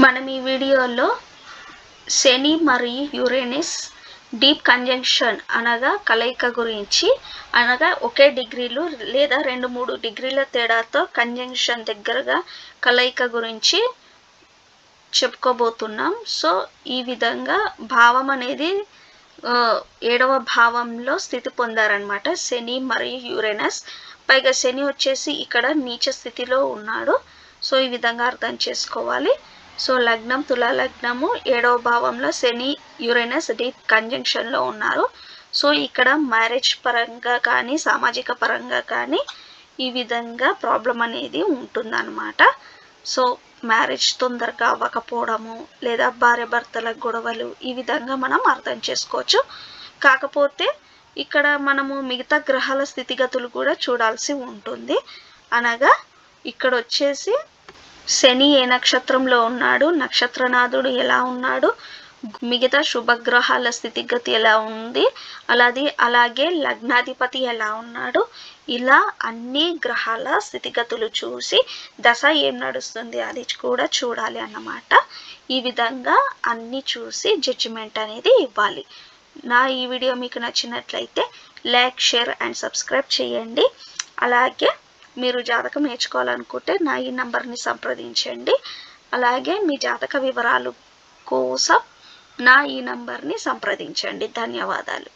మనం ఈ వీడియోలో శని మరియు యురేనస్ డీప్ కంజంక్షన్ అనగా కలయిక గురించి, అనగా ఒకే డిగ్రీలు లేదా 2-3 డిగ్రీల తేడాతో కంజంక్షన్ దగ్గరగా కలయిక గురించి చెప్పుకోబోతున్నాం. సో ఈ విధంగా భావం అనేది 7వ భావంలో స్థితి పొందారనమాట శని మరియు యురేనస్. పైగా శని వచ్చేసి ఇక్కడ నీచ స్థితిలో ఉన్నాడు. సో ఈ విధంగా అర్థం చేసుకోవాలి. సో లగ్నం తులా లగ్నము 7వ భావంలో శని యురేనస్ డీప్ కంజంక్షన్లో ఉన్నారు. సో ఇక్కడ మ్యారేజ్ పరంగా కానీ సామాజిక పరంగా కానీ ఈ విధంగా ప్రాబ్లం అనేది ఉంటుందన్నమాట. సో మ్యారేజ్ తొందరగా అవ్వకపోవడము లేదా భార్య భర్తల గొడవలు ఈ విధంగా మనం అర్థం చేసుకోవచ్చు. కాకపోతే ఇక్కడ మనము మిగతా గ్రహాల స్థితిగతులు కూడా చూడాల్సి ఉంటుంది. అనగా ఇక్కడ వచ్చేసి శని ఏ నక్షత్రంలో ఉన్నాడు, నక్షత్రనాథుడు ఎలా ఉన్నాడు, మిగతా శుభగ్రహాల స్థితిగతి ఎలా ఉంది, అలాగే లగ్నాధిపతి ఎలా ఉన్నాడు, ఇలా అన్ని గ్రహాల స్థితిగతులు చూసి దశ ఏం నడుస్తుంది అది కూడా చూడాలి అన్నమాట. ఈ విధంగా అన్ని చూసి జడ్జిమెంట్ అనేది ఇవ్వాలి. నా ఈ వీడియో మీకు నచ్చినట్లయితే లైక్, షేర్ అండ్ సబ్స్క్రైబ్ చేయండి. అలాగే మీరు జాతకం నేర్చుకోవాలనుకుంటే నా ఈ నంబర్ని సంప్రదించండి. అలాగే మీ జాతక వివరాలు కోసం నా ఈ నంబర్ని సంప్రదించండి. ధన్యవాదాలు.